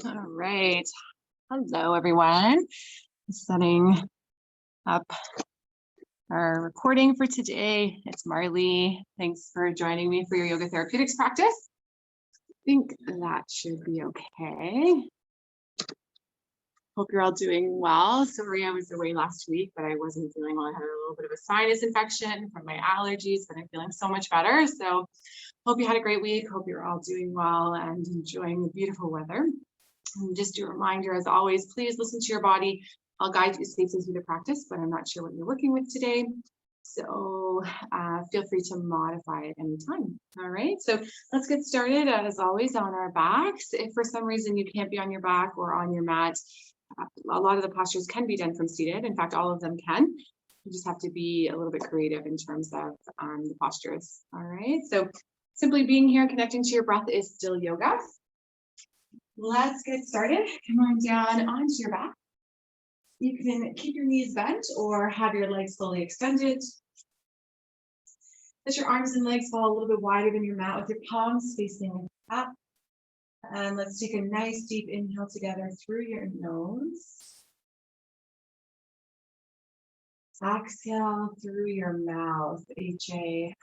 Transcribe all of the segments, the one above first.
All right. Hello, everyone. Setting up our recording for today. It's Marlee. Thanks for joining me for your yoga therapeutics practice. I think that should be okay. Hope you're all doing well. Sorry, I was away last week, but I wasn't feeling well. I had a little bit of a sinus infection from my allergies, but I'm feeling so much better. So hope you had a great week. Hope you're all doing well and enjoying the beautiful weather. And just a reminder, as always, please listen to your body. I'll guide you safely through the practice, but I'm not sure what you're working with today. So feel free to modify at any time. All right, so let's get started as always on our backs. If for some reason you can't be on your back or on your mat, a lot of the postures can be done from seated. In fact, all of them can. You just have to be a little bit creative in terms of the postures. All right, so simply being here, connecting to your breath is still yoga. Let's get started. Come on down onto your back. You can keep your knees bent or have your legs fully extended. Let your arms and legs fall a little bit wider than your mat with your palms facing up. And let's take a nice deep inhale together through your nose. Exhale through your mouth, HA.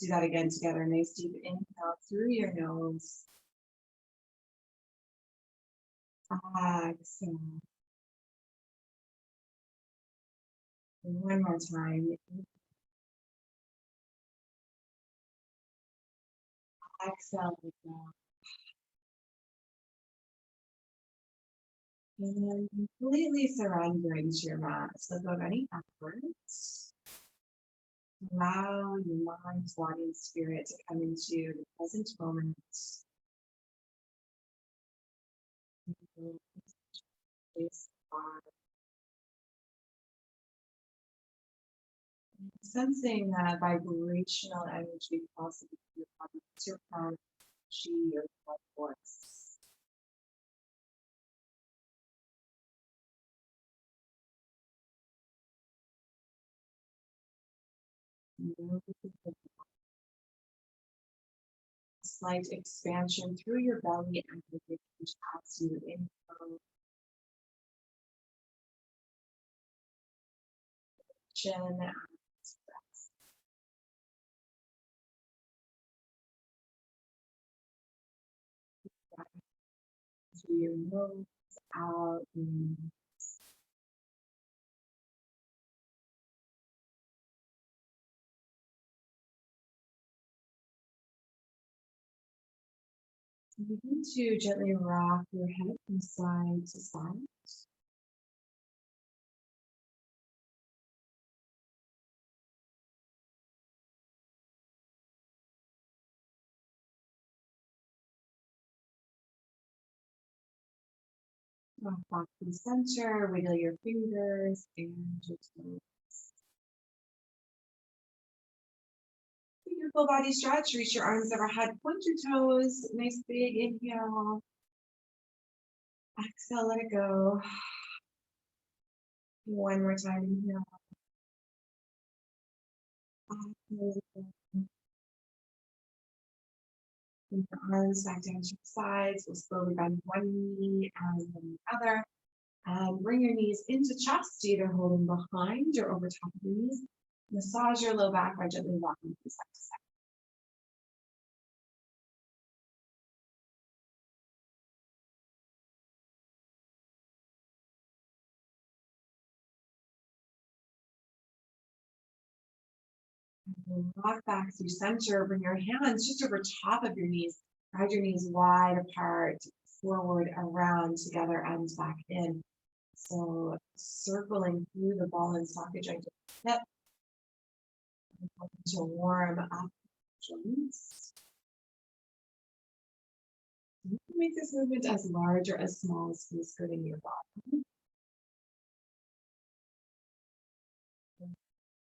Do that again together. Nice deep inhale through your nose. Exhale. One more time. Exhale. And completely surrendering to your mat. So go any efforts. Allow your mind, body, and spirit to come into the present moment. Sensing that vibrational energy crossing through your body, your palm, your blood force. Slight expansion through your belly and the which as you inhale. Chin and breath. Through your nose, out, in. Begin to gently rock your head from side to side. Rock back to the center, wiggle your fingers and your toes. Your full body stretch, reach your arms overhead, point your toes, nice big inhale. Exhale, let it go. One more time, inhale. Bring your arms back down to your sides. We'll slowly bend one knee and then the other. And bring your knees into chest, either holding behind or over top of your knees. Massage your low back by gently rocking from side to side. Rock back through center. Bring your hands just over top of your knees. Guide your knees wide apart, forward, around, together, and back in. So circling through the ball and socket joint of the hip. To warm up joints. You can make this movement as large or as small as feels good in your body.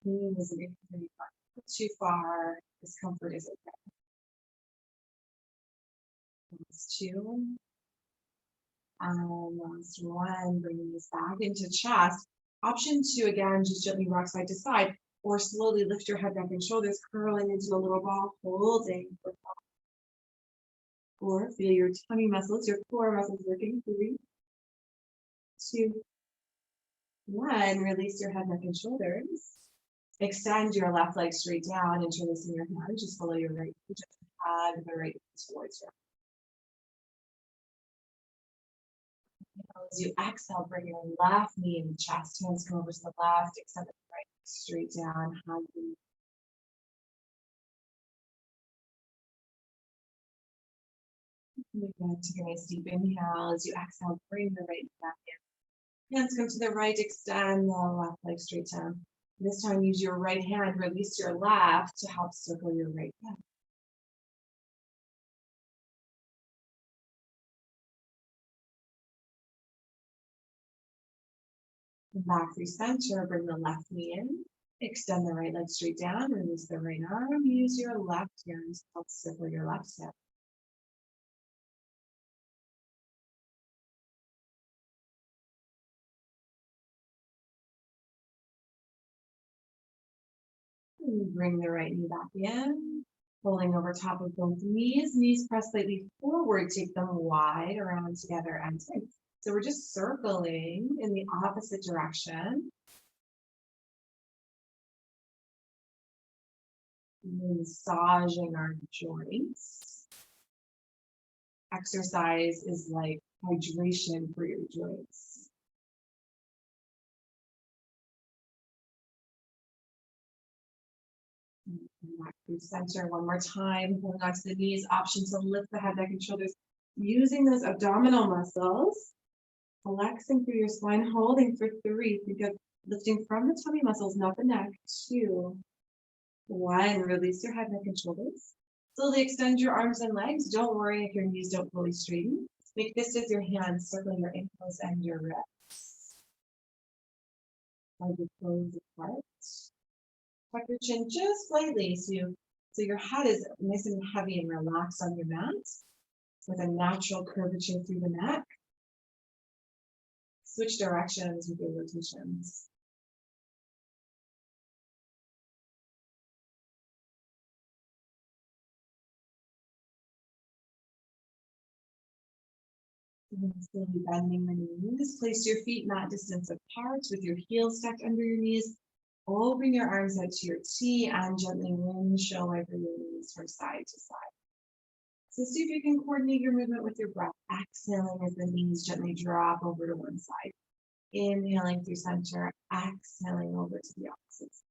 Knees isn't too far. Discomfort is okay. That's 2. And last one, bring the knees back into chest. Option 2, again, just gently rock side to side, or slowly lift your head, neck, and shoulders, curling into a little ball, holding. Or feel your tummy muscles, your core muscles working. 3, 2, 1. Release your head, neck, and shoulders. Extend your left leg straight down, interlacing your hands just below your right. Just hug the right towards your. As you exhale, bring your left knee in the chest, hands come over to the left, extend the right straight down, hugging. Again, take a nice deep inhale. As you exhale, bring the right knee back in. Hands come to the right, extend the left leg straight down. This time, use your right hand, release your left to help circle your right leg. Back through center, bring the left knee in, extend the right leg straight down, release the right arm, use your left hand to help circle your left hip. And bring the right knee back in, pulling over top of both knees, knees press slightly forward, take them wide around together and tight. So we're just circling in the opposite direction. Massaging our joints. Exercise is like hydration for your joints. Back through center one more time, pulling onto the knees, option to lift the head, neck, and shoulders, using those abdominal muscles, flexing through your spine, holding for 3, think of lifting from the tummy muscles, not the neck. 2, 1, release your head, neck, and shoulders. Slowly extend your arms and legs. Don't worry if your knees don't fully straighten. Make this as your hands circling your ankles and your wrists. Try to close apart. Tuck your chin just slightly so your head is nice and heavy and relaxed on your mat with a natural curvature through the neck. Switch directions with your rotations. Slowly bending the knees. Place your feet mat distance apart with your heels stacked under your knees. Open your arms out to your T and gently windshield wiper your knees from side to side. So see if you can coordinate your movement with your breath. Exhaling as the knees gently drop over to one side. Inhaling through center, exhaling over to the opposite side.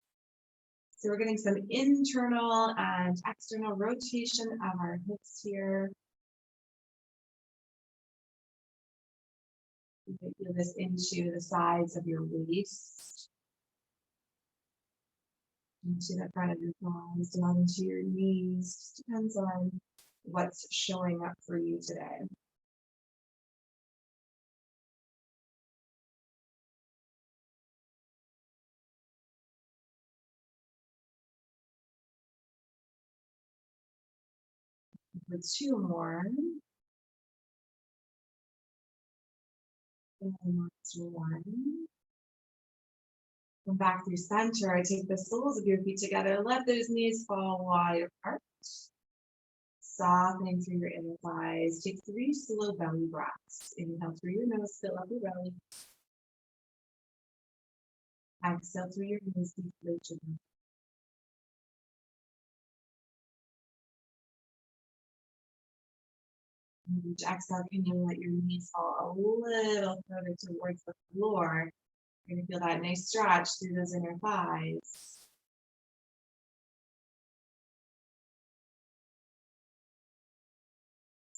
So we're getting some internal and external rotation of our hips here. You can feel this into the sides of your waist, into the front of your thighs, down into your knees. Just depends on what's showing up for you today. For 2 more. And that's 1. Come back through center. Take the soles of your feet together. Let those knees fall wide apart. Softening through your inner thighs. Take 3 slow belly breaths. Inhale through your nose, fill up your belly. Exhale through your knees, deflate your belly. Each exhale, can you let your knees fall a little further towards the floor? You're going to feel that nice stretch through those inner thighs.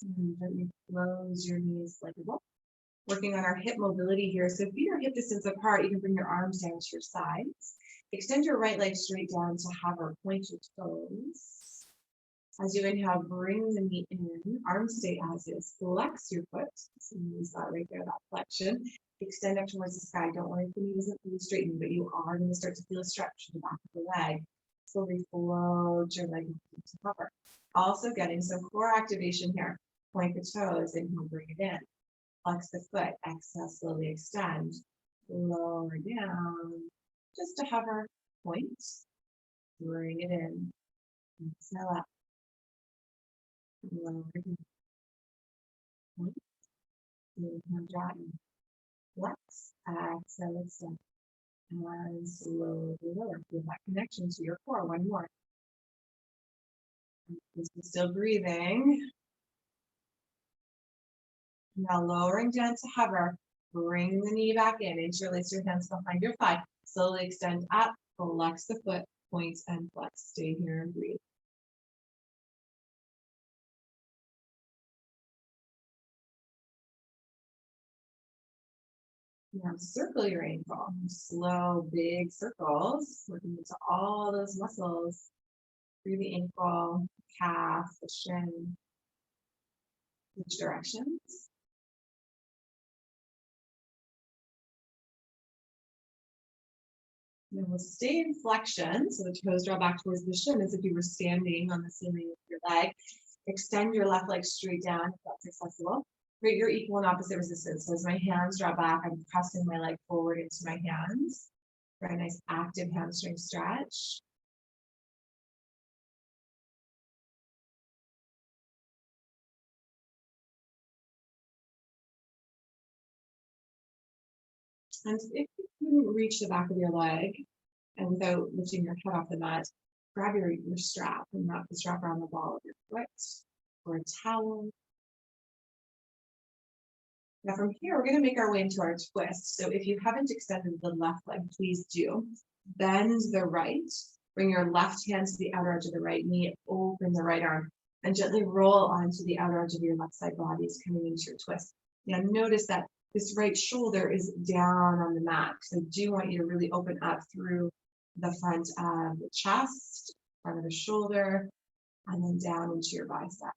And gently close your knees like a book. Working on our hip mobility here. So feet are hip distance apart. You can bring your arms down to your sides. Extend your right leg straight down to hover, point your toes. As you inhale, bring the knee in, arms stay as is. Flex your foot. So use that right there, that flexion. Extend up towards the sky. Don't worry if the knee isn't fully straightened, but you are going to start to feel a stretch in the back of the leg. Slowly float your leg to hover. Also getting some core activation here. Point the toes, inhale, bring it in. Flex the foot. Exhale, slowly extend. Lower down. Just to hover. Point. Bring it in. Exhale up. Lower down. Point. Inhale, draw in. Flex. Exhale, extend. And slowly lower. Feel that connection to your core. One more. Still breathing. Now lowering down to hover. Bring the knee back in. Interlace your hands behind your thigh. Slowly extend up. Flex the foot. Point and flex. Stay here and breathe. Now circle your ankle. Slow, big circles. Working into all those muscles through the ankle, calf, the shin. Which directions? Now we'll stay in flexion, so the toes draw back towards the shin as if you were standing on the ceiling with your leg. Extend your left leg straight down if that's accessible. Create your equal and opposite resistance. So as my hands draw back, I'm pressing my leg forward into my hands. Very nice active hamstring stretch. And if you couldn't reach the back of your leg, and without lifting your head off the mat, grab your strap and wrap the strap around the ball of your foot or a towel. Now from here, we're going to make our way into our twist. So if you haven't extended the left leg, please do. Bend the right. Bring your left hand to the outer edge of the right knee. Open the right arm and gently roll onto the outer edge of your left side body as coming into your twist. Now notice that this right shoulder is down on the mat. So I do want you to really open up through the front of the chest, front of the shoulder, and then down into your bicep.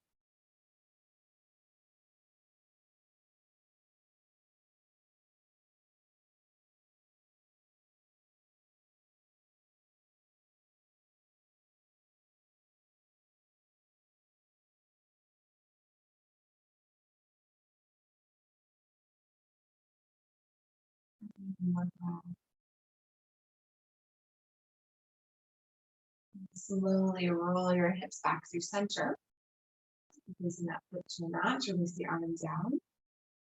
Slowly roll your hips back through center. Releasing that foot to the mat, release the arm down.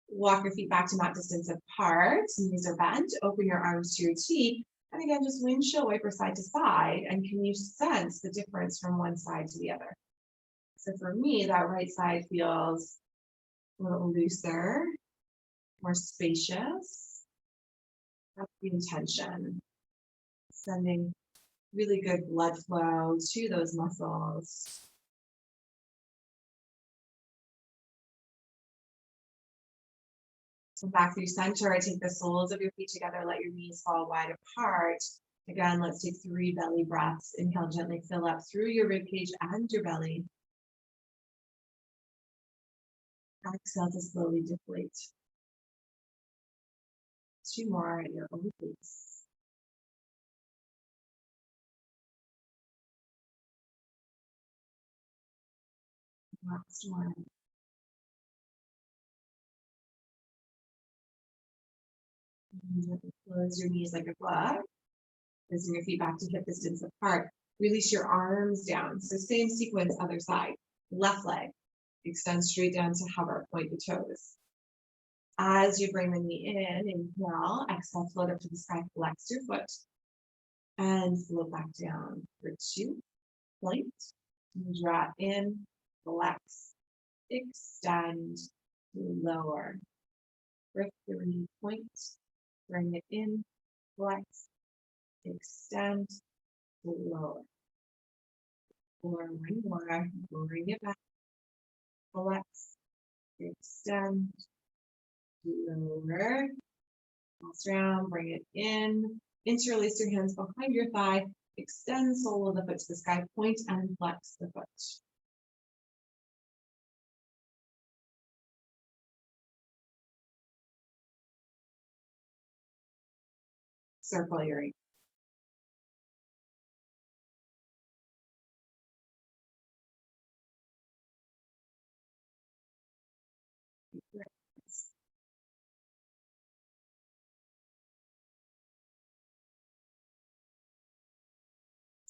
Walk your feet back to mat distance apart. Knees are bent. Open your arms to your T. And again, just windshield wiper side to side. And can you sense the difference from one side to the other? So for me, that right side feels a little looser, more spacious. That's the intention. Sending really good blood flow to those muscles. So back through center, I take the soles of your feet together, let your knees fall wide apart. Again, let's take 3 belly breaths. Inhale, gently fill up through your ribcage and your belly. Exhale to slowly deflate. 2 more at your own pace. Last one. Close your knees like a glove. Placing your feet back to hip distance apart. Release your arms down. So same sequence, other side. Left leg. Extend straight down to hover. Point the toes. As you bring the knee in, inhale. Exhale, float up to the sky. Flex your foot. And float back down for 2. Point. Draw in. Flex. Extend. Lower. For 3 points. Bring it in. Flex. Extend. Lower. For 1 more. Bring it back. Flex. Extend. Lower. Last round. Bring it in. Interlace your hands behind your thigh. Extend sole of the foot to the sky. Point and flex the foot. Circle your ankle.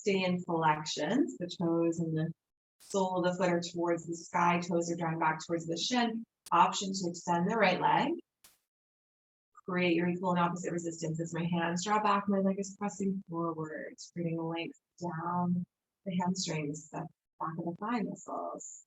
Stay in flexions, the toes and the sole of the foot are towards the sky, toes are drawn back towards the shin. Option to extend the right leg. Create your equal and opposite resistance as my hands draw back, my leg is pressing forward, creating a length down the hamstrings, the back of the thigh muscles.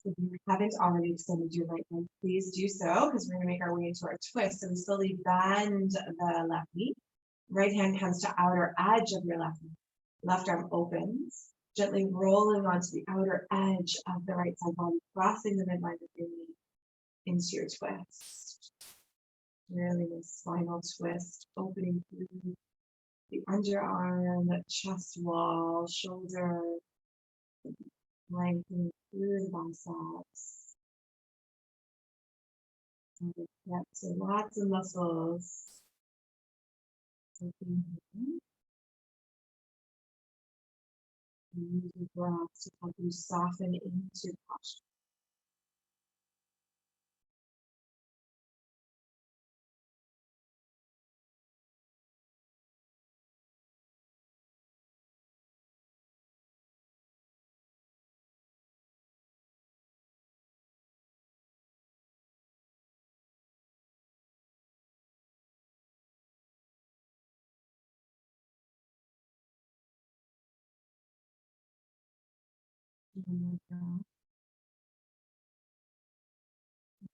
If you haven't already extended your right leg, please do so, because we're going to make our way into our twist. So we slowly bend the left knee. Right hand comes to outer edge of your left knee. Left arm opens, gently rolling onto the outer edge of the right side body, crossing the midline of your knee into your twist. Really nice spinal twist, opening through the underarm, the chest wall, shoulder, lengthening through the biceps. Yep, so lots of muscles. Use your breath to help you soften into posture.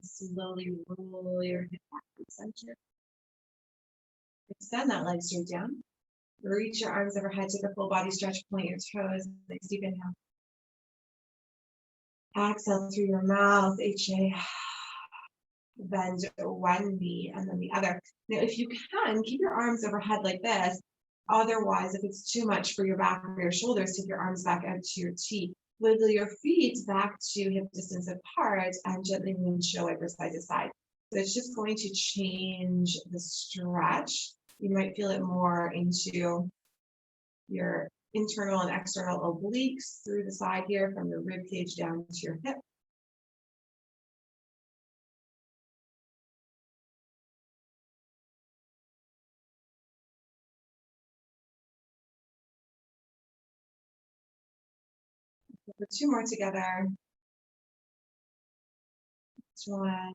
Slowly roll your hip back to the center. Extend that leg straight down. Reach your arms overhead, take a full body stretch, point your toes, nice deep inhale. Exhale through your mouth, HA. Bend one knee and then the other. Now, if you can, keep your arms overhead like this. Otherwise, if it's too much for your back or your shoulders, take your arms back out to your T. Wiggle your feet back to hip distance apart and gently windshield wiper side to side. So it's just going to change the stretch. You might feel it more into your internal and external obliques through the side here from the rib cage down to your hip. Put two more together. One.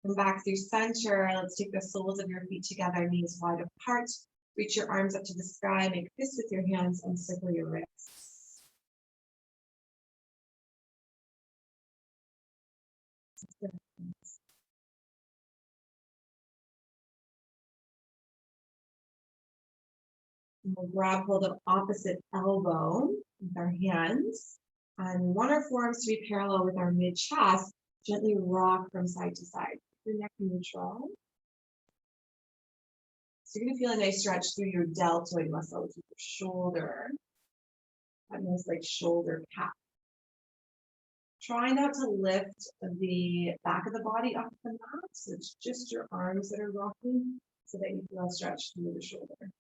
Come back through center. Let's take the soles of your feet together, knees wide apart. Reach your arms up to the sky, make fists with your hands, and circle your wrists. And we'll grab hold of opposite elbow with our hands. And we want our forearms to be parallel with our mid-chest. Gently rock from side to side. Your neck neutral. So you're going to feel a nice stretch through your deltoid muscle, which is your shoulder. That nice like shoulder cap. Try not to lift the back of the body off the mat. So it's just your arms that are rocking so that you feel a stretch through the shoulder.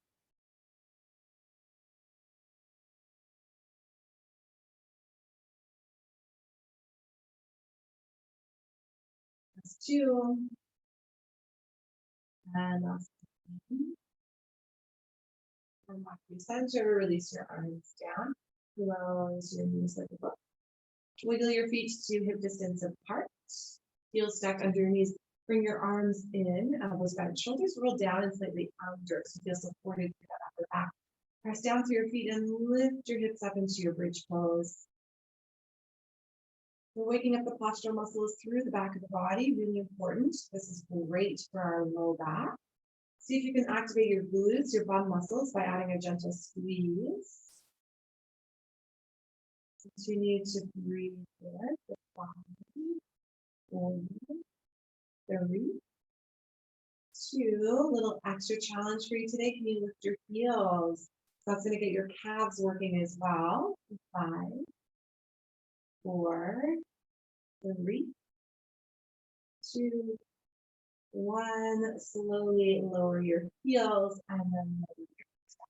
Last two. And last one. Come back to the center, release your arms down. Close your knees like a book. Wiggle your feet to hip distance apart. Heels stacked under your knees. Bring your arms in, elbows bent, shoulders roll down and slightly under, so feel supported through that upper back. Press down through your feet and lift your hips up into your bridge pose. We're waking up the postural muscles through the back of the body, really important. This is great for our low back. See if you can activate your glutes, your bum muscles, by adding a gentle squeeze. Continue to breathe here. 5, 4, 3, 2. Little extra challenge for you today. Can you lift your heels? So that's going to get your calves working as well. 5, 4, 3, 2, One, slowly lower your heels and then lower your back.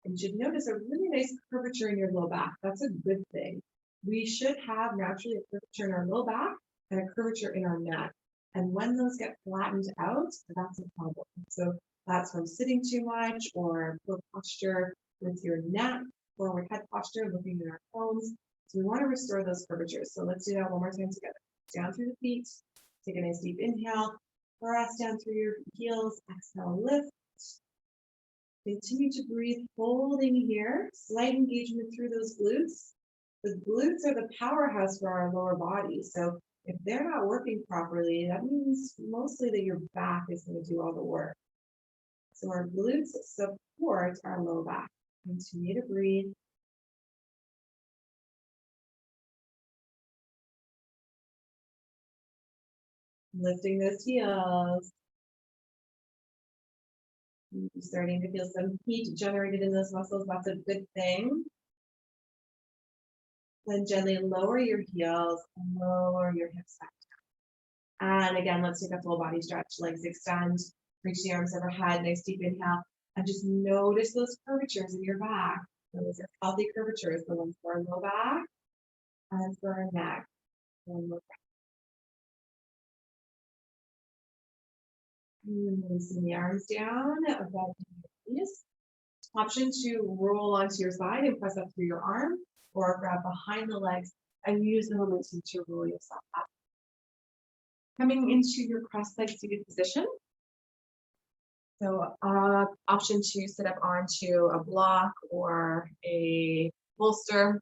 And you should notice a really nice curvature in your low back. That's a good thing. We should have naturally a curvature in our low back and a curvature in our neck. And when those get flattened out, that's a problem. So that's from sitting too much or poor posture with your neck, forward head posture, looking at our phones. So we want to restore those curvatures. So let's do that one more time together. Down through the feet. Take a nice deep inhale. Press down through your heels. Exhale, lift. Continue to breathe, holding here. Slight engagement through those glutes. The glutes are the powerhouse for our lower body. So if they're not working properly, that means mostly that your back is going to do all the work. So our glutes support our low back. Continue to breathe. Lifting those heels. You're starting to feel some heat generated in those muscles. That's a good thing. Then gently lower your heels and lower your hips back down. And again, let's take a full body stretch. Legs extend, reach the arms overhead, nice deep inhale. And just notice those curvatures in your back. Those are healthy curvatures, the ones for our low back and for our neck. Releasing the arms down above the knees. Option to roll onto your side and press up through your arm, or grab behind the legs and use the momentum to roll yourself up. Coming into your cross-legged seated position. So option to sit up onto a block or a bolster,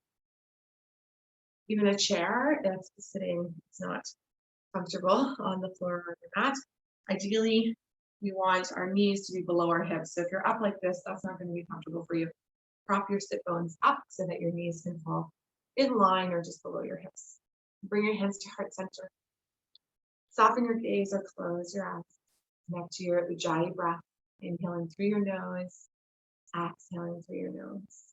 even a chair if sitting is not comfortable on the floor or the mat. Ideally, we want our knees to be below our hips. So if you're up like this, that's not going to be comfortable for you. Prop your sit bones up so that your knees can fall in line or just below your hips. Bring your hands to heart center. Soften your gaze or close your eyes. Connect to your Ujjayi breath. Inhaling through your nose, exhaling through your nose.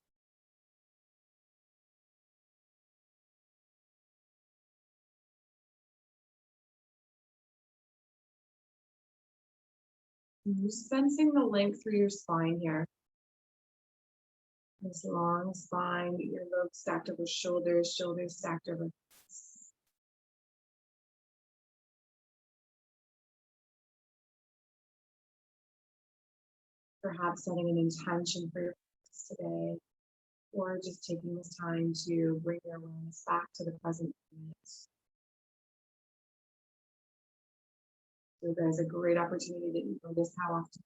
Just sensing the length through your spine here. This long spine, your legs stacked over shoulders, shoulders stacked over hips. Perhaps setting an intention for your practice today, or just taking this time to bring your awareness back to the present moment. So there's a great opportunity that you notice how often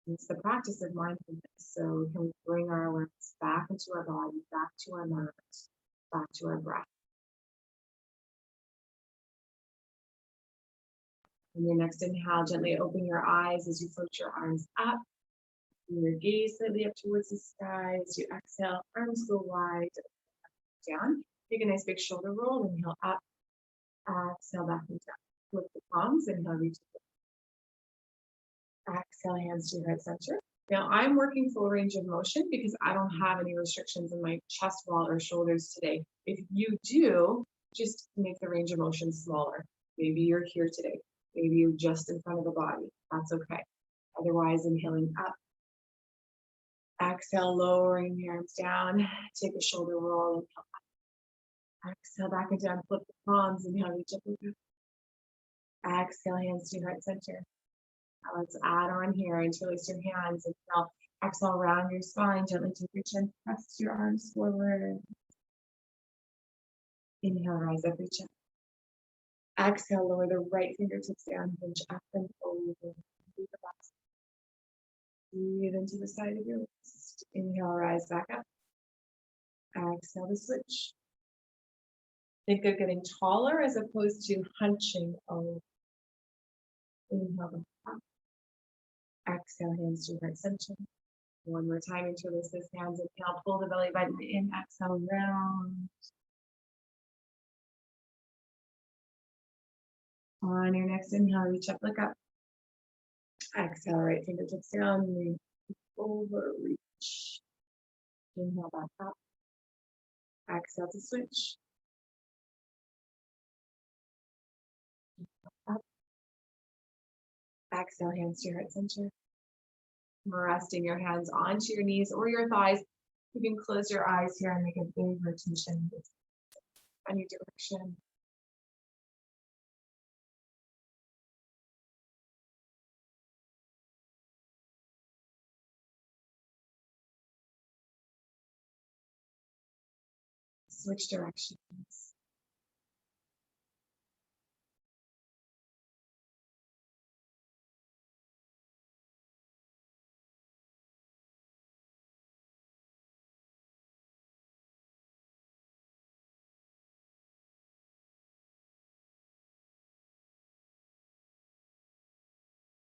it's the practice of mindfulness. So we can bring our awareness back into our body, back to our mind, back to our breath. And your next inhale, gently open your eyes as you float your arms up. Bring your gaze slightly up towards the sky. As you exhale, arms go wide, down. Take a nice big shoulder roll, inhale up. Exhale back and down. Flip the palms, inhale, reach the exhale, hands to your heart center. Now I'm working full range of motion because I don't have any restrictions in my chest wall or shoulders today. If you do, just make the range of motion smaller. Maybe you're here today. Maybe you're just in front of the body. That's okay. Otherwise, inhaling up. Exhale, lowering the arms down. Take a shoulder roll. Inhale up. Exhale, back and down. Flip the palms. Inhale, reach up and down. Exhale, hands to your heart center. Now let's add on here. Interlace your hands. Inhale. Exhale, round your spine. Gently take your chin. Press your arms forward. Inhale, rise up, reach up. Exhale, lower the right fingertips down. Hinge up and over. Breathe into the side of your wrist. Inhale, rise back up. Exhale to switch. Think of getting taller as opposed to hunching over. Inhale back up. Exhale, hands to heart center. One more time, interlace those hands. Inhale, pull the belly button in. Exhale, round. On your next inhale, reach up, look up. Exhale, right fingertips down. Move over, reach. Inhale back up. Exhale to switch. Exhale, hands to your heart center. Resting your hands onto your knees or your thighs. You can close your eyes here and make a big rotation in any direction. Switch directions.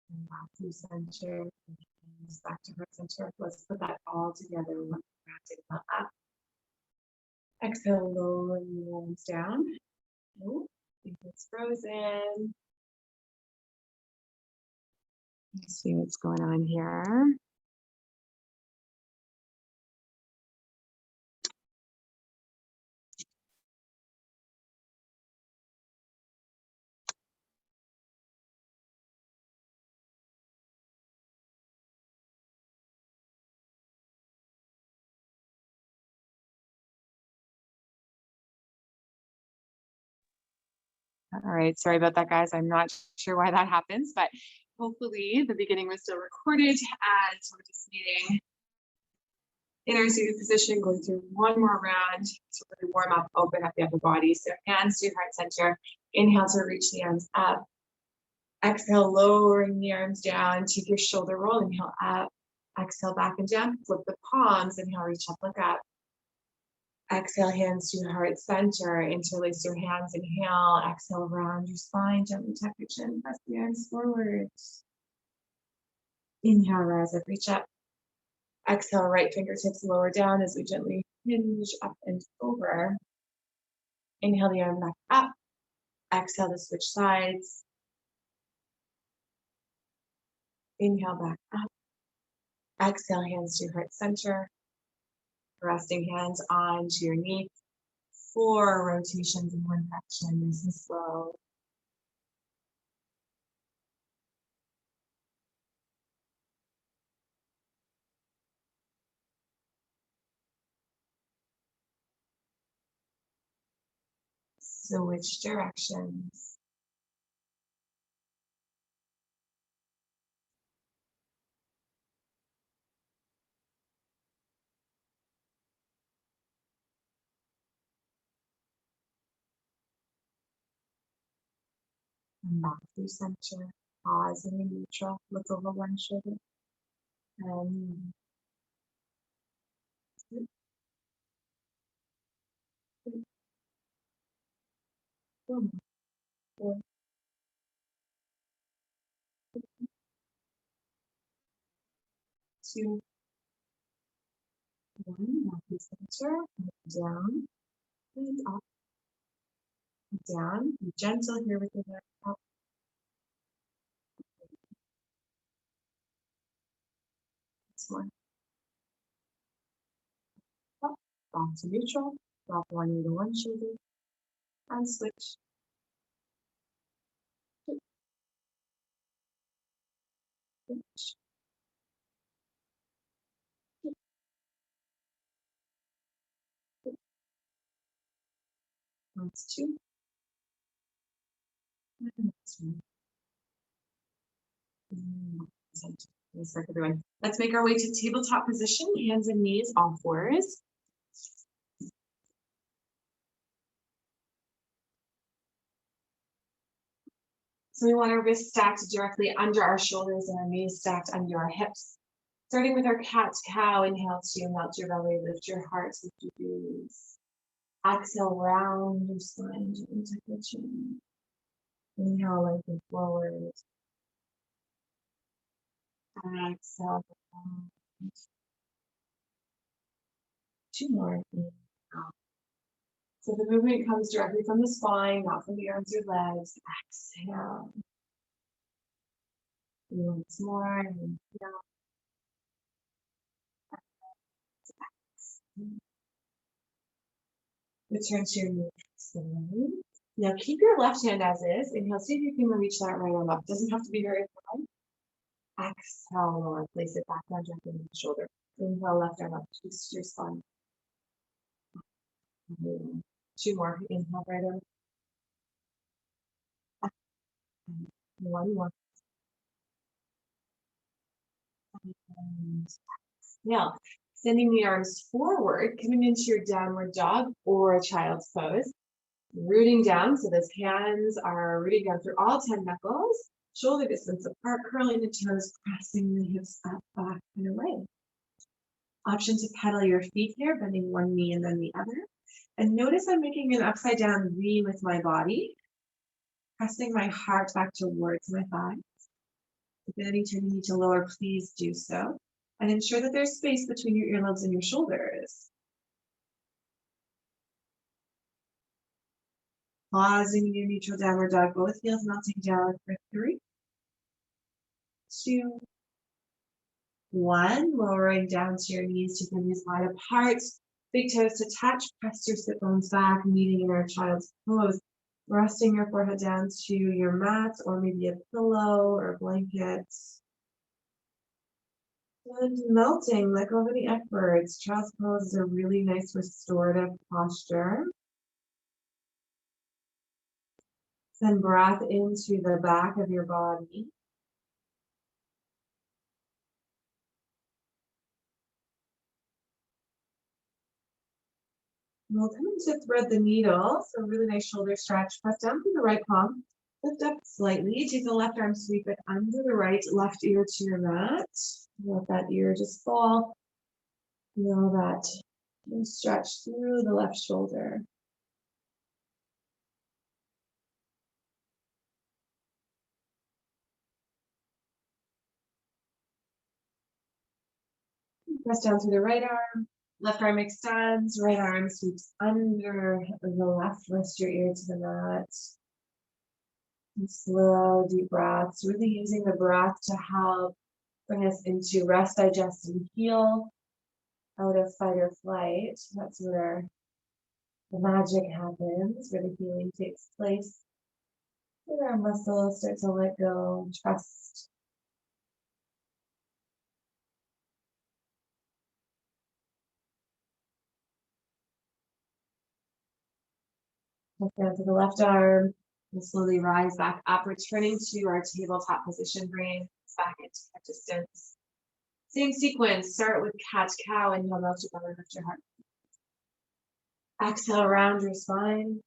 And back to center. Back to heart center. Let's put that all together. Up. Exhale, lower the arms down. Oh, I think it's frozen. Let's see what's going on here. All right, sorry about that, guys. I'm not sure why that happens, but hopefully the beginning was still recorded, and we're just meeting in our seated position, going through one more round to really warm up, open up the upper body. So hands to your heart center. Inhale to reach the arms up. Exhale, lowering the arms down. Take your shoulder roll. Inhale up. Exhale, back and down. Flip the palms. Inhale, reach up, look up. Exhale, hands to your heart center. Interlace your hands. Inhale. Exhale, round your spine. Gently tuck your chin. Press the arms forward. Inhale, rise up, reach up. Exhale, right fingertips lower down as we gently hinge up and over. Inhale the arm back up. Exhale to switch sides. Inhale back up. Exhale, hands to your heart center. Resting hands onto your knees. 4 rotations in one direction, nice and slow. Switch directions. And back through center. Pause in the neutral. Look over one shoulder. And 4, 2, 1. Back to center. Down and up. Down. Be gentle here with your neck up. One. Up. Back to neutral. Drop one knee to one shoulder. And switch. Switch. That's 2. And next one. Let's make our way to tabletop position, hands and knees on 4s. So we want our wrists stacked directly under our shoulders and our knees stacked under our hips. Starting with our cat-cow, inhale to melt your belly, lift your heart, lift your knees. Exhale, round your spine, gently tuck your chin. Inhale, lengthen forward. Exhale. 2 more. Inhale. So the movement comes directly from the spine, not from the arms or legs. Exhale. Once more. Inhale. Return to your neutral. Now keep your left hand as is. Inhale, see if you can reach that right arm up. Doesn't have to be very high. Exhale, lower. Place it back down gently on the shoulder. Inhale, left arm up, twist your spine. Two more. Inhale, right arm. One more. And now, sending the arms forward, coming into your downward dog or a child's pose. Rooting down, so those hands are rooting down through all 10 knuckles. Shoulder distance apart, curling the toes, pressing the hips up, back, and away. Option to pedal your feet here, bending one knee and then the other. And notice I'm making an upside down V with my body, pressing my heart back towards my thighs. If at any time you need to lower, please do so. And ensure that there's space between your earlobes and your shoulders. Pausing in your neutral downward dog, both heels melting down for 3, 2, 1. Lowering down to your knees, take your knees wide apart. Big toes to touch, press your sit bones back, meeting in our child's pose. Resting your forehead down to your mat or maybe a pillow or a blanket. And melting, let go of any efforts. Child's pose is a really nice restorative posture. Send breath into the back of your body. We'll come into thread the needle. So really nice shoulder stretch. Press down through the right palm. Lift up slightly. Take the left arm, sweep it under the right left ear to your mat. Let that ear just fall. Feel that stretch through the left shoulder. Press down through the right arm. Left arm extends. Right arm sweeps under the left. Rest your ear to the mat. And slow, deep breaths. Really using the breath to help bring us into rest, digest, and heal. Out of fight or flight. That's where the magic happens, where the healing takes place. Where our muscles start to let go and trust. Look down to the left arm. And slowly rise back up, returning to our tabletop position, bringing us back into our distance. Same sequence, start with cat-cow, inhale, melt your belly, lift your heart. Exhale, round your spine.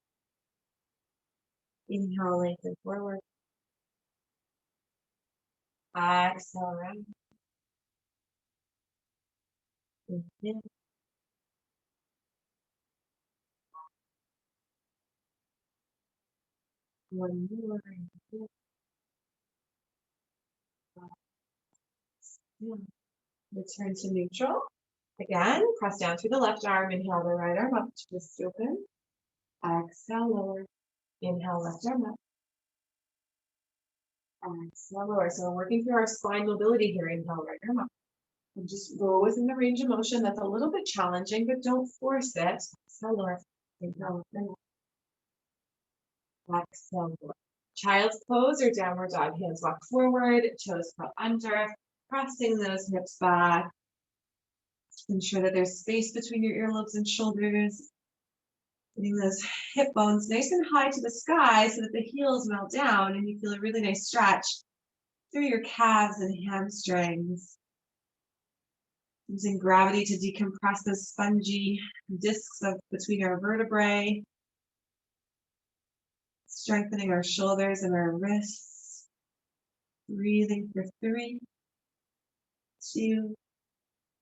Inhale, lengthen forward. Exhale, round. Inhale. One more. Inhale. Return to neutral. Again, press down through the left arm. Inhale the right arm up, twist open. Exhale, lower. Inhale, left arm up. Exhale, lower. So we're working through our spine mobility here. Inhale, right arm up. And just go within the range of motion. That's a little bit challenging, but don't force it. Exhale, lower. Inhale, left arm up. Exhale, lower. Child's pose or downward dog. Hands walk forward, toes curl under, pressing those hips back. Ensure that there's space between your earlobes and shoulders. Getting those hip bones nice and high to the sky so that the heels melt down and you feel a really nice stretch through your calves and hamstrings. Using gravity to decompress those spongy discs between our vertebrae. Strengthening our shoulders and our wrists. Breathing for 3, 2,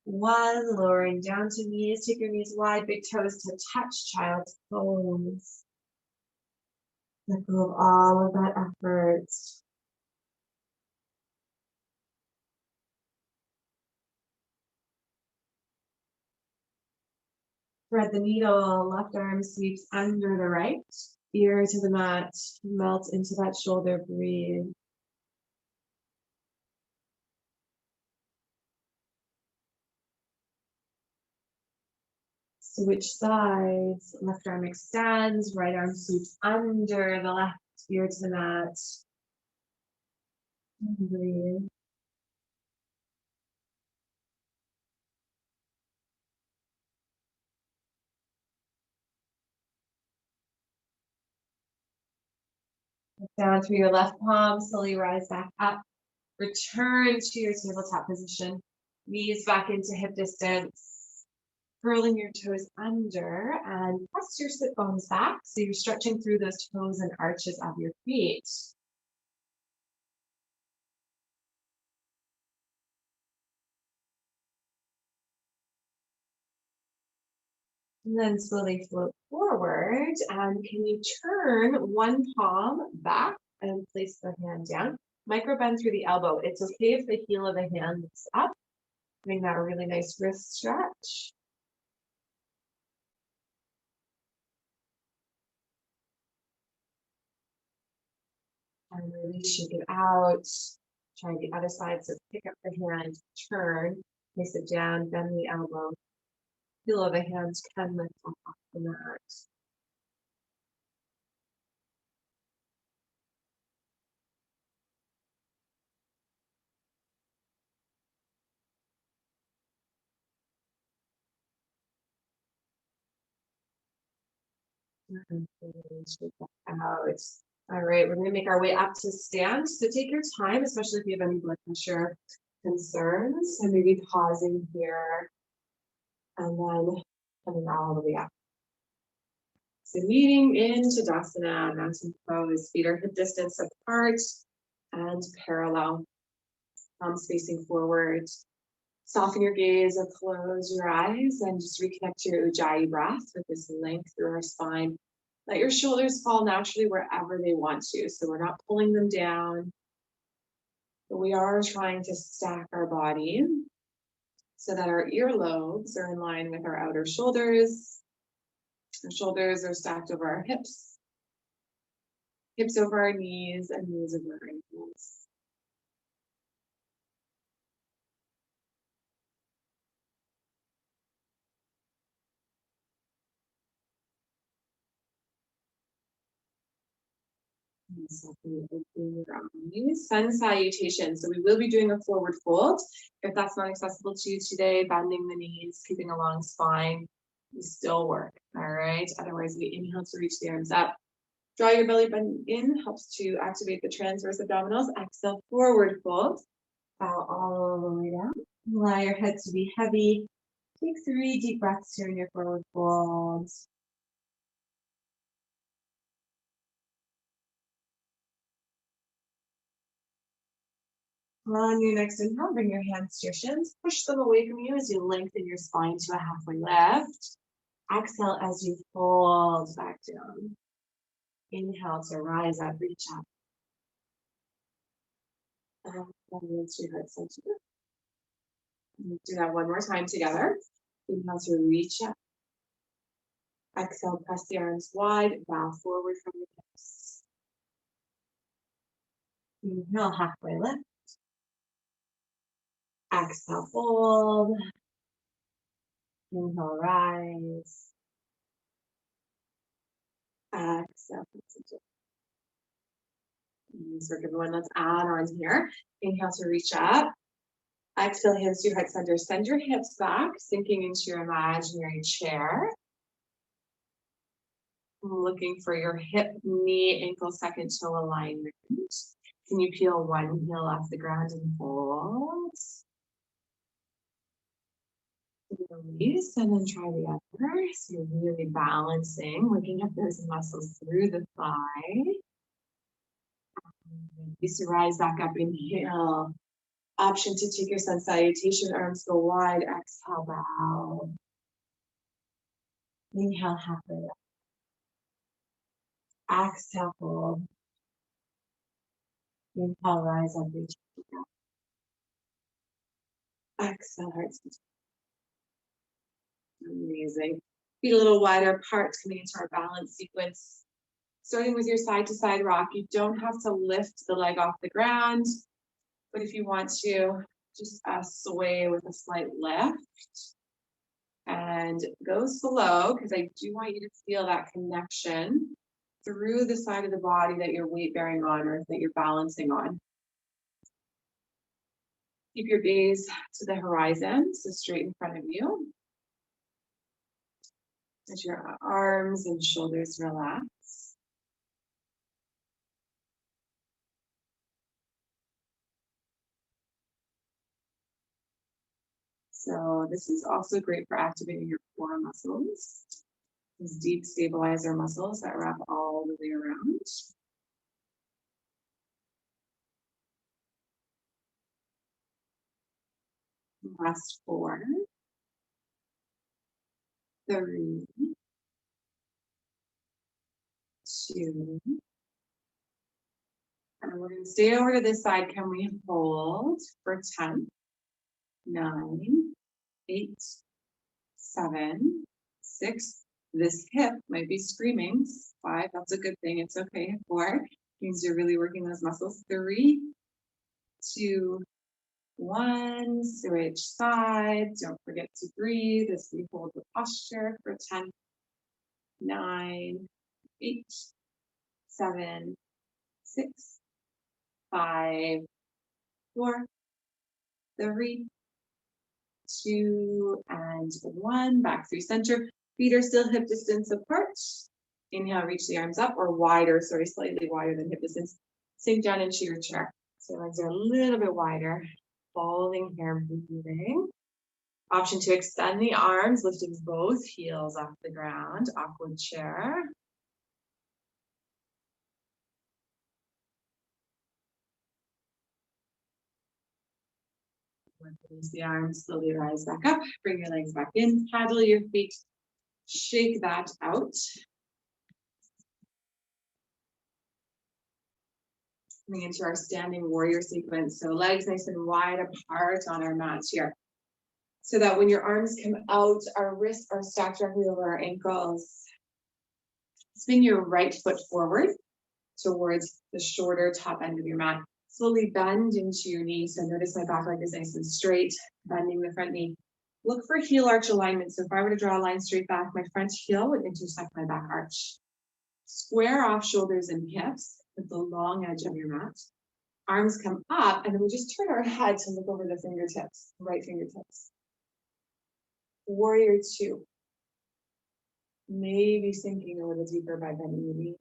1. Lowering down to knees. Take your knees wide, big toes to touch, child's pose. Let go of all of that effort. Thread the needle, left arm sweeps under the right. Ear to the mat, melt into that shoulder, breathe. Switch sides, left arm extends, right arm sweeps under the left, ear to the mat. And breathe. Down through your left palm, slowly rise back up. Return to your tabletop position. Knees back into hip distance. Curling your toes under and press your sit bones back. So you're stretching through those toes and arches of your feet. And then slowly float forward. And can you turn one palm back and place the hand down? Micro bend through the elbow. It's okay if the heel of the hand lifts up. Giving that a really nice wrist stretch. And really shake it out. Try the other side. So pick up the hand, turn, place it down, bend the elbow. Heel of the hands can lift up off the mat. And shake that out. All right, we're going to make our way up to stand. So take your time, especially if you have any blood pressure concerns. And maybe pausing here and then coming all the way up. So meeting in Tadasana Mountain pose, feet are hip distance apart and parallel, palms facing forward. Soften your gaze or close your eyes and just reconnect to your Ujjayi breath with this length through our spine. Let your shoulders fall naturally wherever they want to. So we're not pulling them down, but we are trying to stack our body so that our earlobes are in line with our outer shoulders. Our shoulders are stacked over our hips, hips over our knees, and knees over our ankles. Sun salutation. So we will be doing a forward fold. If that's not accessible to you today, bending the knees, keeping a long spine, we still work. All right. Otherwise, we inhale to reach the arms up. Draw your belly button in, helps to activate the transverse abdominals. Exhale, forward fold. Bow all the way down. Allow your head to be heavy. Take 3 deep breaths here in your forward fold. On your next inhale, bring your hands to your shins. Push them away from you as you lengthen your spine to a halfway lift. Exhale as you fold back down. Inhale to rise up, reach up. And into your heart center. Do that one more time together. Inhale to reach up. Exhale, press the arms wide, bow forward from your hips. Inhale, halfway lift. Exhale, fold. Inhale, rise. Exhale, nice work, everyone. Let's add on here. Inhale to reach up. Exhale, hands to your heart center. Send your hips back, sinking into your imaginary chair. Looking for your hip, knee, ankle, second toe alignment. Can you peel one heel off the ground and hold? Release and then try the other. So you're really balancing, working up those muscles through the thigh. Release to rise back up, inhale. Option to take your sun salutation, arms go wide, exhale, bow. Inhale, halfway lift. Exhale, fold. Inhale, rise up, reach up. Exhale, heart center. Amazing. Feet a little wider apart, coming into our balance sequence. Starting with your side to side rock, you don't have to lift the leg off the ground, but if you want to, just sway with a slight lift. And go slow, because I do want you to feel that connection through the side of the body that you're weight bearing on or that you're balancing on. Keep your gaze to the horizon, so straight in front of you. Let your arms and shoulders relax. So this is also great for activating your core muscles. These deep stabilizer muscles that wrap all the way around. Last 4, 3, 2, and we're going to stay over to this side. Can we hold for 10, 9, 8, 7, 6. This hip might be screaming. 5, that's a good thing. It's okay. 4 means you're really working those muscles. 3, 2, 1. Switch sides. Don't forget to breathe as we hold the posture for 10, 9, 8, 7, 6, 5, 4, 3, 2, and 1. Back through center. Feet are still hip distance apart. Inhale, reach the arms up, or wider, sorry, slightly wider than hip distance. Sink down into your chair. So legs are a little bit wider. Folding here, breathing. Option to extend the arms, lifting both heels off the ground. Awkward chair. Release the arms, slowly rise back up. Bring your legs back in. Paddle your feet. Shake that out. Coming into our standing warrior sequence. So legs nice and wide apart on our mats here. So that when your arms come out, our wrists are stacked directly over our ankles. Spin your right foot forward towards the shorter top end of your mat. Slowly bend into your knees. So notice my back leg is nice and straight, bending the front knee. Look for heel arch alignment. So if I were to draw a line straight back, my front heel would intersect my back arch. Square off shoulders and hips with the long edge of your mat. Arms come up, and then we just turn our head to look over the fingertips, right fingertips. Warrior 2. Maybe sinking a little deeper by bending the knee.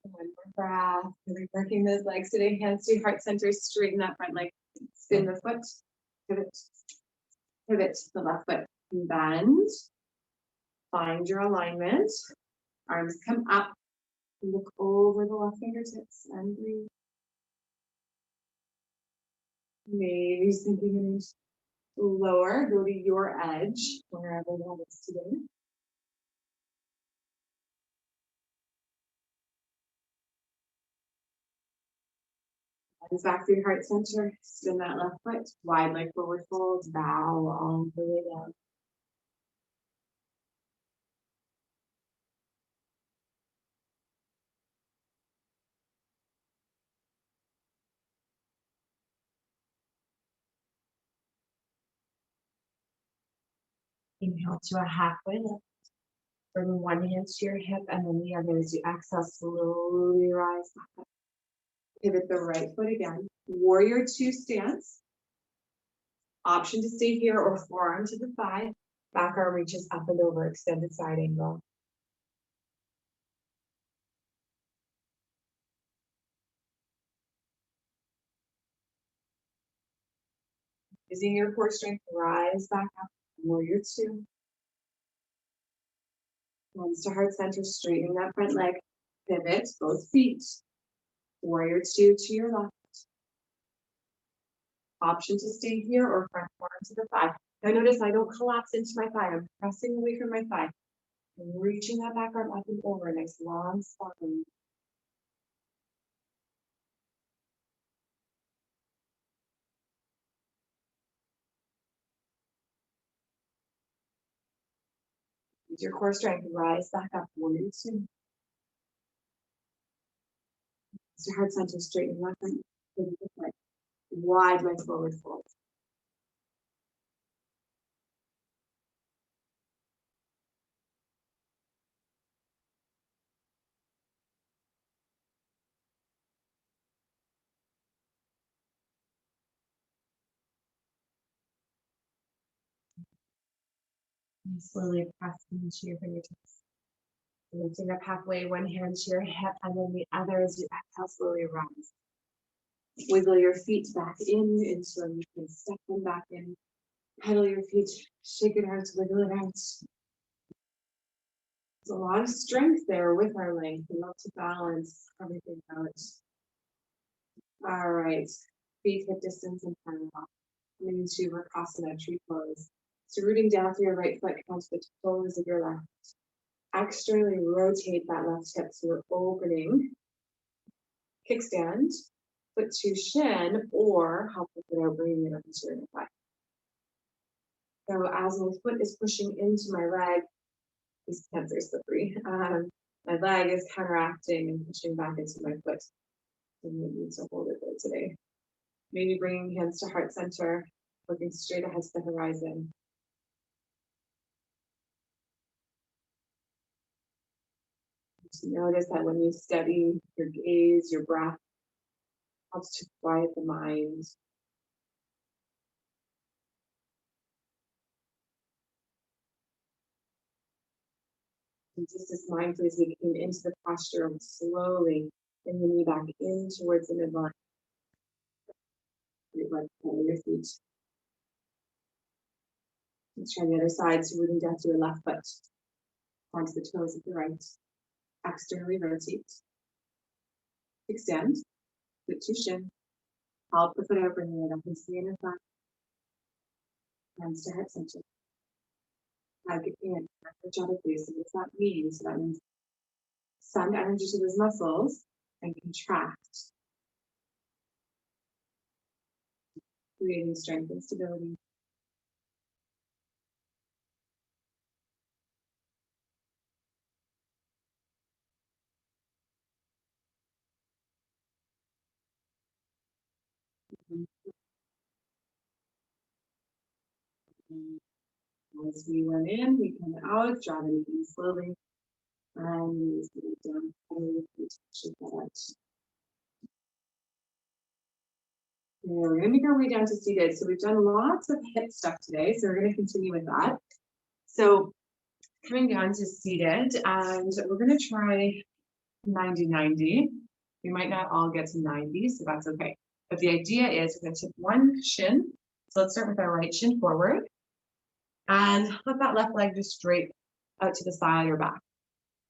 One more breath. Really working those legs today. Hands to heart center. Straighten that front leg. Spin the foot. Pivot. Pivot to the left foot. Bend. Find your alignment. Arms come up. Look over the left fingertips and breathe. Maybe sinking an inch lower. Go to your edge, wherever that is today. Hands back through your heart center. Spin that left foot. Wide leg forward fold. Bow all the way down. Inhale to a halfway lift. Bring one hand to your hip and then the other as you exhale, slowly rise back up. Pivot the right foot again. Warrior 2 stance. Option to stay here or forearm to the thigh. Back arm reaches up and over, extended side angle. Using your core strength, rise back up. Warrior 2. Hands to heart center, straightening that front leg. Pivot, both feet. Warrior 2 to your left. Option to stay here or front forearm to the thigh. Now notice I don't collapse into my thigh. I'm pressing away from my thigh. I'm reaching that back arm up and over. Nice long spine. Use your core strength. Rise back up. Warrior 2. Use your heart center, straighten left leg. Wide leg forward fold. And slowly press into your fingertips. Lifting up halfway, one hand to your hip, and then the other as you exhale, slowly rise. Wiggle your feet back in into a, you can step them back in. Pedal your feet, shake it out, wiggle it out. There's a lot of strength there with our length. We love to balance everything out. All right, feet hip distance and parallel. Coming into Virasana, tree pose. So rooting down through your right foot, count the toes of your left. Externally rotate that left hip so we're opening. Kickstand, foot to shin, or hop the foot out, bringing it up into your thigh. So as my foot is pushing into my leg, these hands are slippery. My leg is counteracting and pushing back into my foot. So we need to hold it there today. Maybe bringing hands to heart center, looking straight ahead to the horizon. Just notice that when you steady your gaze, your breath helps to quiet the mind. And just as mindfully as we came into the posture, slowly bring the knee back in towards the midline. Your feet. Let's try the other side. So rooting down to your left foot onto the toes of the right. Externally rotate. Extend. Foot to shin. Help the foot out, bringing it up into the inner thigh. Hands to heart center. Hug in energetically. So what's that mean? So that means send energy to those muscles and contract, creating strength and stability. As we went in, we come out, draw the knees slowly, and release it down. Shake that out. We're going to make our way down to seated. So we've done lots of hip stuff today, so we're going to continue with that. So coming down to seated, and we're going to try 90-90. We might not all get to 90, so that's okay. But the idea is we're going to tip one shin. So let's start with our right shin forward. And let that left leg just straight out to the side of your back.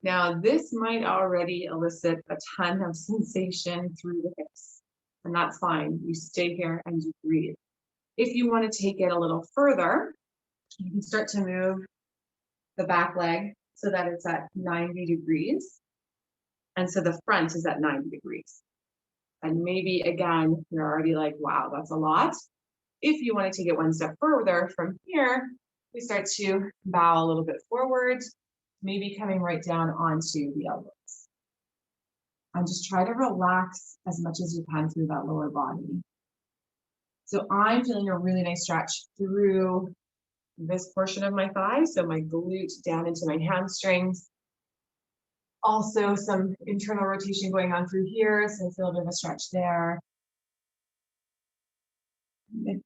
Now, this might already elicit a ton of sensation through the hips, and that's fine. You stay here and you breathe. If you want to take it a little further, you can start to move the back leg so that it's at 90 degrees. And so the front is at 90 degrees. And maybe, again, you're already like, wow, that's a lot. If you want to take it one step further from here, we start to bow a little bit forward, maybe coming right down onto the elbows. And just try to relax as much as you can through that lower body. So I'm feeling a really nice stretch through this portion of my thigh, so my glute down into my hamstrings. Also some internal rotation going on through here, so I feel a bit of a stretch there.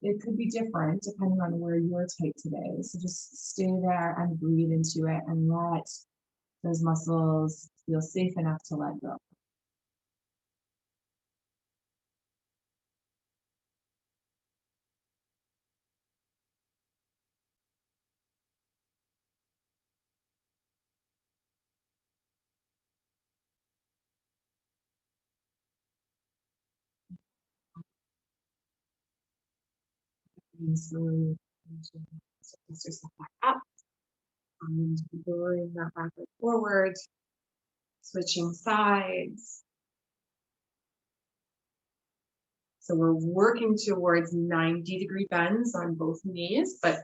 It could be different depending on where you're tight today. So just stay there and breathe into it and let those muscles feel safe enough to let go. And slowly lift yourself back up and bring that back forward, switching sides. So we're working towards 90-degree bends on both knees, but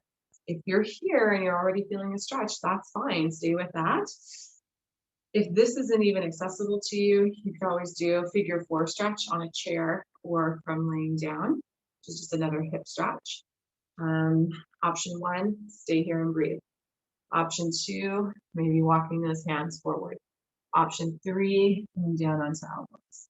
if you're here and you're already feeling a stretch, that's fine. Stay with that. If this isn't even accessible to you, you can always do a figure 4 stretch on a chair or from laying down, which is just another hip stretch. Option 1, stay here and breathe. Option 2, maybe walking those hands forward. Option 3, coming down onto elbows.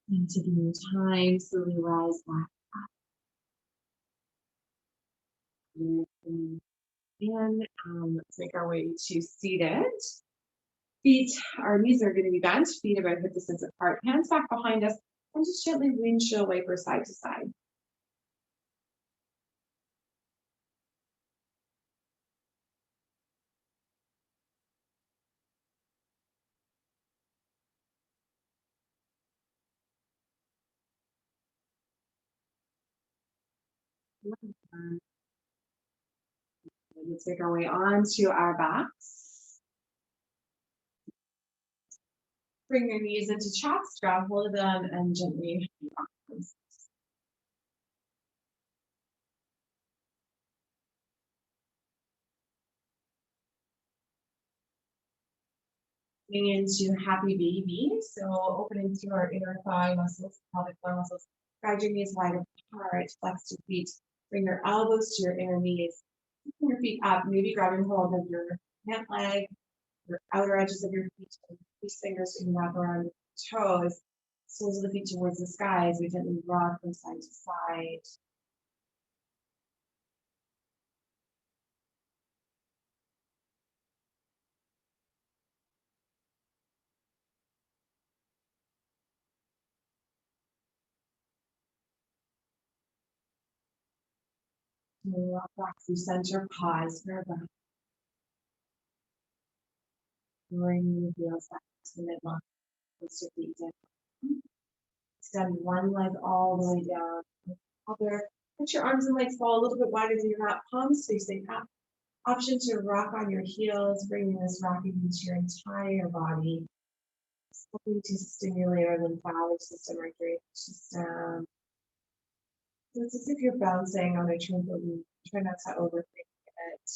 And taking your time, slowly rise back up. And let's make our way to seated. Feet, our knees are going to be bent, feet about hip distance apart, hands back behind us, and just gently windshield wiper side to side. Let's make our way onto our backs. Bring your knees into chest, grab hold of them, and gently rock them. Getting into happy baby, so opening through our inner thigh muscles, pelvic floor muscles. Guide your knees wide apart, flex your feet, bring your elbows to your inner knees. Keep your feet up, maybe grabbing hold of your pant leg, your outer edges of your feet, and these fingers can wrap around your toes. Soles of the feet towards the sky as we gently rock from side to side. Rock back through center, pause for a breath. Bring the heels back to the midline. Place your feet down. Extend one leg all the way down. Other, let your arms and legs fall a little bit wider than your mat, palms facing up. Option to rock on your heels, bringing this rocking into your entire body. Something to stimulate our lymphatic system, our drainage system. So it's as if you're bouncing on a trampoline. Try not to overthink it.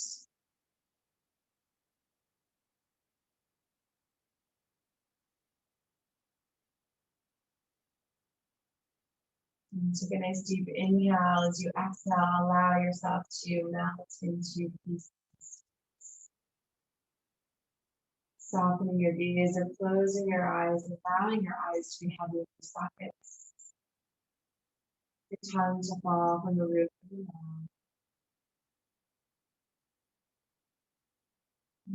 And take a nice deep inhale. As you exhale, allow yourself to melt into peace. Softening your gaze or closing your eyes, allowing your eyes to be heavy in your sockets. Your tongue to fall from the roof of your mouth.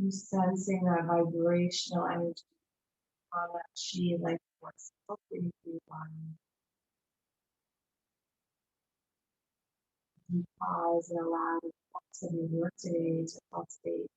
You're sensing that vibrational energy on that chi like force helping through your body. You pause and allow the thoughts of your work today to cultivate.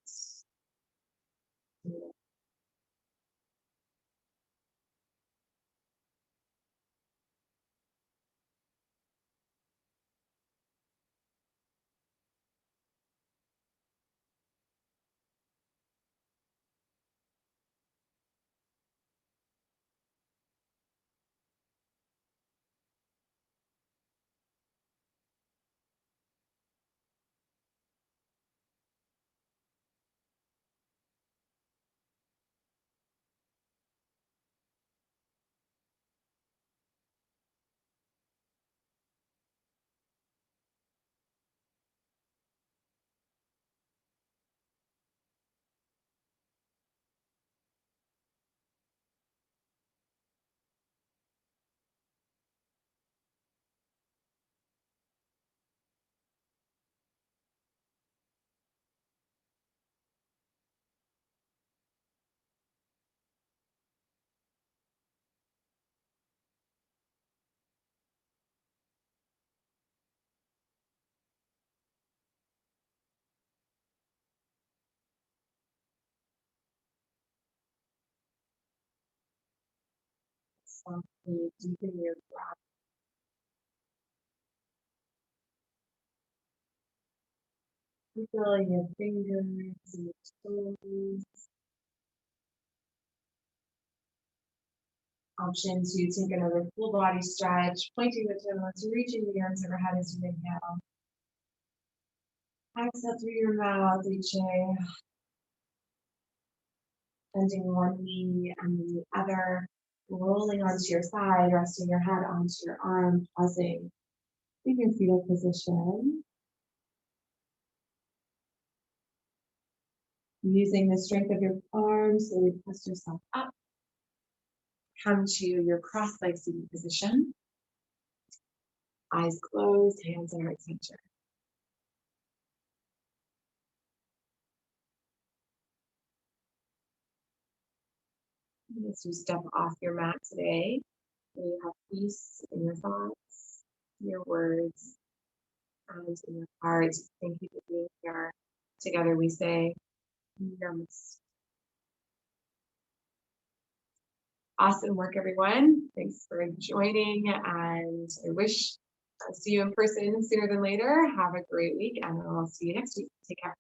Softly deepen your breath. Feel your fingers and your toes. Option to take another full body stretch, pointing the toes, reaching the arms overhead as you inhale. Exhale through your mouth, reaching, bending one knee and the other, rolling onto your side, resting your head onto your arm, pausing in your fetal position. Using the strength of your arms, slowly press yourself up. come to your cross-legged seated position. Eyes closed, hands in heart center. As you step off your mat today, may you have peace in your thoughts, in your words, and in your heart. Thank you for being here. Together we say, Namaste. Awesome work, everyone. Thanks for joining, and I wish I'll see you in person sooner than later. Have a great week, and I'll see you next week. Take care.